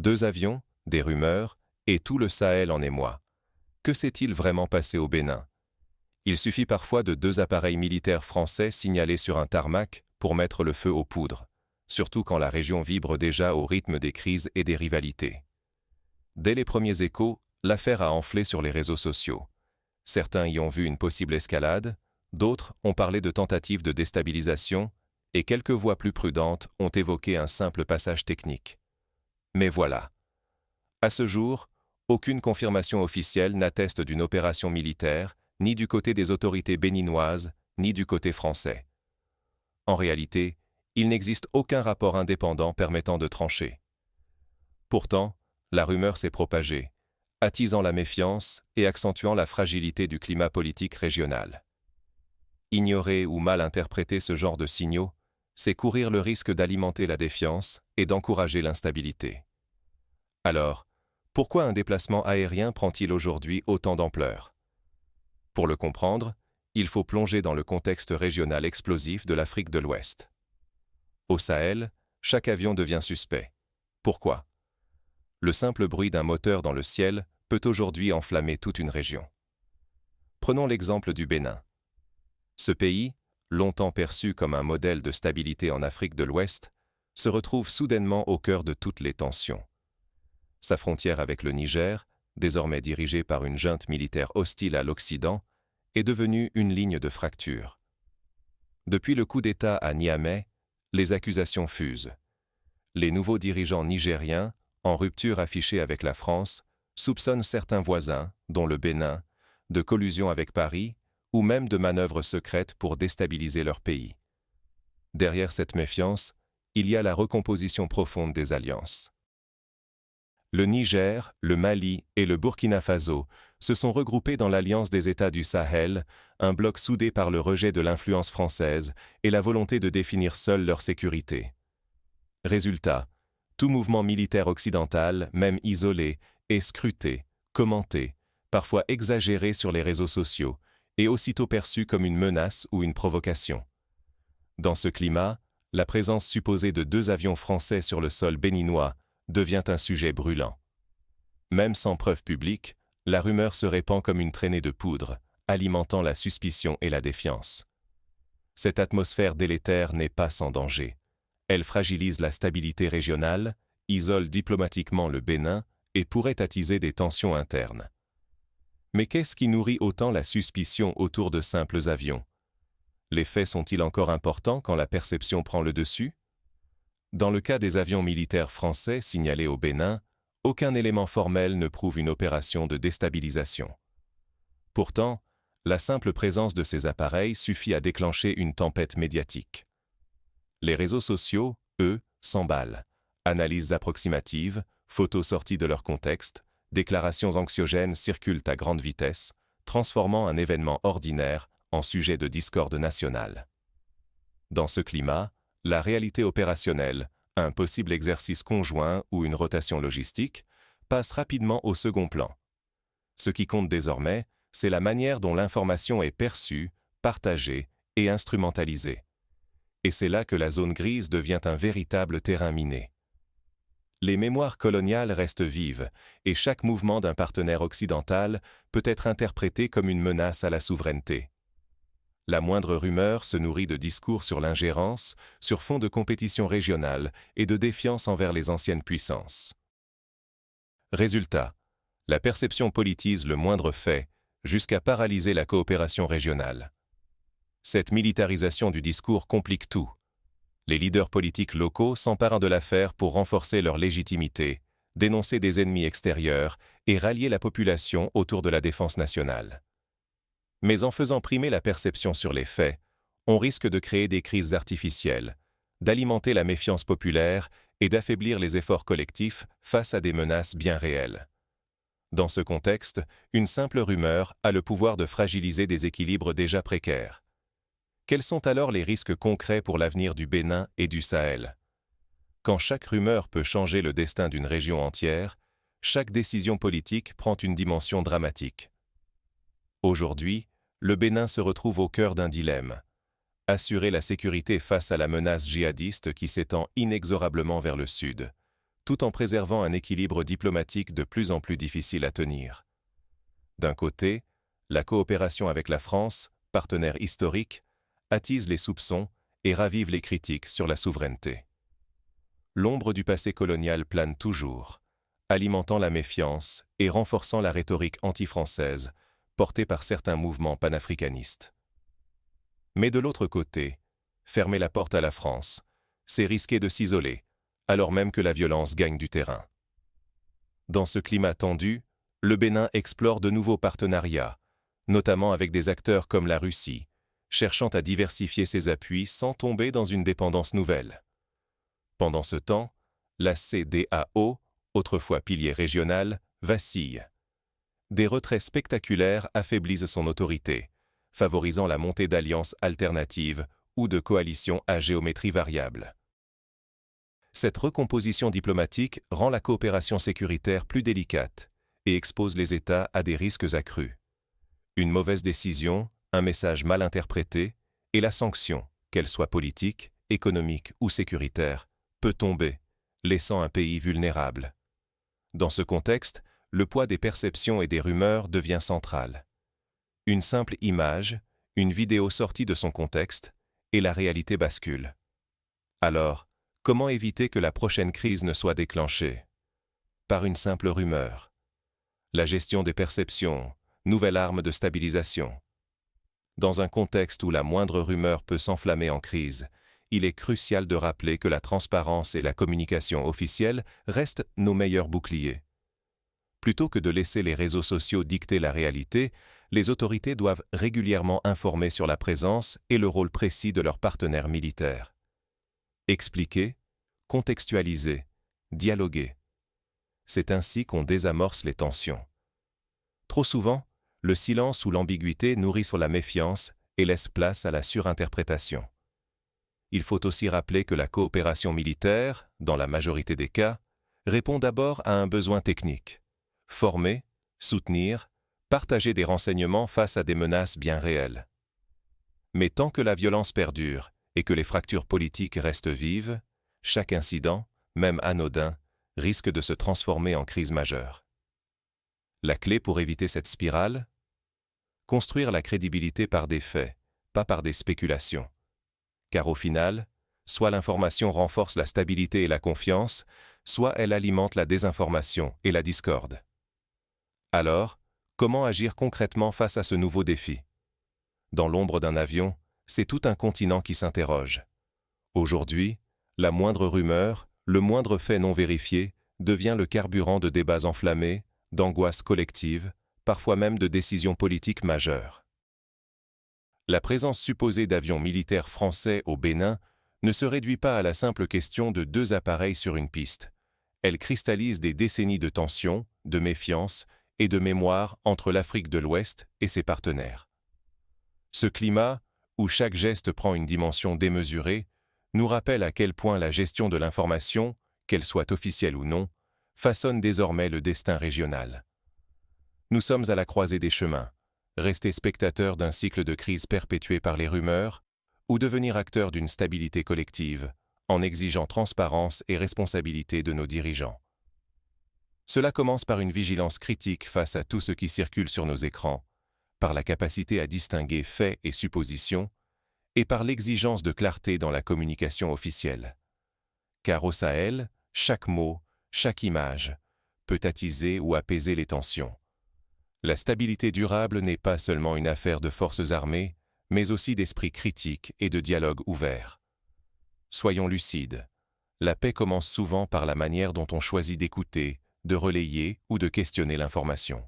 2 avions, des rumeurs, et tout le Sahel en émoi. Que s'est-il vraiment passé au Bénin? Il suffit parfois de 2 appareils militaires français signalés sur un tarmac pour mettre le feu aux poudres, surtout quand la région vibre déjà au rythme des crises et des rivalités. Dès les premiers échos, l'affaire a enflé sur les réseaux sociaux. Certains y ont vu une possible escalade, d'autres ont parlé de tentatives de déstabilisation, et quelques voix plus prudentes ont évoqué un simple passage technique. Mais voilà. À ce jour, aucune confirmation officielle n'atteste d'une opération militaire, ni du côté des autorités béninoises, ni du côté français. En réalité, il n'existe aucun rapport indépendant permettant de trancher. Pourtant, la rumeur s'est propagée, attisant la méfiance et accentuant la fragilité du climat politique régional. Ignorer ou mal interpréter ce genre de signaux, c'est courir le risque d'alimenter la défiance et d'encourager l'instabilité. Alors, pourquoi un déplacement aérien prend-il aujourd'hui autant d'ampleur? Pour le comprendre, il faut plonger dans le contexte régional explosif de l'Afrique de l'Ouest. Au Sahel, chaque avion devient suspect. Pourquoi? Le simple bruit d'un moteur dans le ciel peut aujourd'hui enflammer toute une région. Prenons l'exemple du Bénin. Ce pays, longtemps perçu comme un modèle de stabilité en Afrique de l'Ouest, se retrouve soudainement au cœur de toutes les tensions. Sa frontière avec le Niger, désormais dirigée par une junte militaire hostile à l'Occident, est devenue une ligne de fracture. Depuis le coup d'État à Niamey, les accusations fusent. Les nouveaux dirigeants nigériens, en rupture affichée avec la France, soupçonnent certains voisins, dont le Bénin, de collusion avec Paris ou même de manœuvres secrètes pour déstabiliser leur pays. Derrière cette méfiance, il y a la recomposition profonde des alliances. Le Niger, le Mali et le Burkina Faso se sont regroupés dans l'Alliance des États du Sahel, un bloc soudé par le rejet de l'influence française et la volonté de définir seuls leur sécurité. Résultat, tout mouvement militaire occidental, même isolé, est scruté, commenté, parfois exagéré sur les réseaux sociaux, et aussitôt perçu comme une menace ou une provocation. Dans ce climat, la présence supposée de 2 avions français sur le sol béninois devient un sujet brûlant. Même sans preuve publique, la rumeur se répand comme une traînée de poudre, alimentant la suspicion et la défiance. Cette atmosphère délétère n'est pas sans danger. Elle fragilise la stabilité régionale, isole diplomatiquement le Bénin et pourrait attiser des tensions internes. Mais qu'est-ce qui nourrit autant la suspicion autour de simples avions? Les faits sont-ils encore importants quand la perception prend le dessus? Dans le cas des avions militaires français signalés au Bénin, aucun élément formel ne prouve une opération de déstabilisation. Pourtant, la simple présence de ces appareils suffit à déclencher une tempête médiatique. Les réseaux sociaux, eux, s'emballent. Analyses approximatives, photos sorties de leur contexte, déclarations anxiogènes circulent à grande vitesse, transformant un événement ordinaire en sujet de discorde nationale. Dans ce climat, la réalité opérationnelle, un possible exercice conjoint ou une rotation logistique, passe rapidement au second plan. Ce qui compte désormais, c'est la manière dont l'information est perçue, partagée et instrumentalisée. Et c'est là que la zone grise devient un véritable terrain miné. Les mémoires coloniales restent vives, et chaque mouvement d'un partenaire occidental peut être interprété comme une menace à la souveraineté. La moindre rumeur se nourrit de discours sur l'ingérence, sur fond de compétition régionale et de défiance envers les anciennes puissances. Résultat, la perception politise le moindre fait, jusqu'à paralyser la coopération régionale. Cette militarisation du discours complique tout. Les leaders politiques locaux s'emparent de l'affaire pour renforcer leur légitimité, dénoncer des ennemis extérieurs et rallier la population autour de la défense nationale. Mais en faisant primer la perception sur les faits, on risque de créer des crises artificielles, d'alimenter la méfiance populaire et d'affaiblir les efforts collectifs face à des menaces bien réelles. Dans ce contexte, une simple rumeur a le pouvoir de fragiliser des équilibres déjà précaires. Quels sont alors les risques concrets pour l'avenir du Bénin et du Sahel? Quand chaque rumeur peut changer le destin d'une région entière, chaque décision politique prend une dimension dramatique. Aujourd'hui, le Bénin se retrouve au cœur d'un dilemme. Assurer la sécurité face à la menace djihadiste qui s'étend inexorablement vers le sud, tout en préservant un équilibre diplomatique de plus en plus difficile à tenir. D'un côté, la coopération avec la France, partenaire historique, attise les soupçons et ravive les critiques sur la souveraineté. L'ombre du passé colonial plane toujours, alimentant la méfiance et renforçant la rhétorique anti-française portée par certains mouvements panafricanistes. Mais de l'autre côté, fermer la porte à la France, c'est risquer de s'isoler, alors même que la violence gagne du terrain. Dans ce climat tendu, le Bénin explore de nouveaux partenariats, notamment avec des acteurs comme la Russie, cherchant à diversifier ses appuis sans tomber dans une dépendance nouvelle. Pendant ce temps, la CEDEAO, autrefois pilier régional, vacille. Des retraits spectaculaires affaiblissent son autorité, favorisant la montée d'alliances alternatives ou de coalitions à géométrie variable. Cette recomposition diplomatique rend la coopération sécuritaire plus délicate et expose les États à des risques accrus. Une mauvaise décision, un message mal interprété, et la sanction, qu'elle soit politique, économique ou sécuritaire, peut tomber, laissant un pays vulnérable. Dans ce contexte, le poids des perceptions et des rumeurs devient central. Une simple image, une vidéo sortie de son contexte, et la réalité bascule. Alors, comment éviter que la prochaine crise ne soit déclenchée? Par une simple rumeur. La gestion des perceptions, nouvelle arme de stabilisation. Dans un contexte où la moindre rumeur peut s'enflammer en crise, il est crucial de rappeler que la transparence et la communication officielle restent nos meilleurs boucliers. Plutôt que de laisser les réseaux sociaux dicter la réalité, les autorités doivent régulièrement informer sur la présence et le rôle précis de leurs partenaires militaires. Expliquer, contextualiser, dialoguer. C'est ainsi qu'on désamorce les tensions. Trop souvent, le silence ou l'ambiguïté nourrissent la méfiance et laissent place à la surinterprétation. Il faut aussi rappeler que la coopération militaire, dans la majorité des cas, répond d'abord à un besoin technique. Former, soutenir, partager des renseignements face à des menaces bien réelles. Mais tant que la violence perdure et que les fractures politiques restent vives, chaque incident, même anodin, risque de se transformer en crise majeure. La clé pour éviter cette spirale? Construire la crédibilité par des faits, pas par des spéculations. Car au final, soit l'information renforce la stabilité et la confiance, soit elle alimente la désinformation et la discorde. Alors, comment agir concrètement face à ce nouveau défi? Dans l'ombre d'un avion, c'est tout un continent qui s'interroge. Aujourd'hui, la moindre rumeur, le moindre fait non vérifié, devient le carburant de débats enflammés, d'angoisses collectives, parfois même de décisions politiques majeures. La présence supposée d'avions militaires français au Bénin ne se réduit pas à la simple question de 2 appareils sur une piste. Elle cristallise des décennies de tensions, de méfiance et de mémoire entre l'Afrique de l'Ouest et ses partenaires. Ce climat, où chaque geste prend une dimension démesurée, nous rappelle à quel point la gestion de l'information, qu'elle soit officielle ou non, façonne désormais le destin régional. Nous sommes à la croisée des chemins, rester spectateurs d'un cycle de crise perpétué par les rumeurs, ou devenir acteurs d'une stabilité collective, en exigeant transparence et responsabilité de nos dirigeants. Cela commence par une vigilance critique face à tout ce qui circule sur nos écrans, par la capacité à distinguer faits et suppositions, et par l'exigence de clarté dans la communication officielle. Car au Sahel, chaque mot, chaque image, peut attiser ou apaiser les tensions. La stabilité durable n'est pas seulement une affaire de forces armées, mais aussi d'esprit critique et de dialogue ouvert. Soyons lucides. La paix commence souvent par la manière dont on choisit d'écouter, de relayer ou de questionner l'information.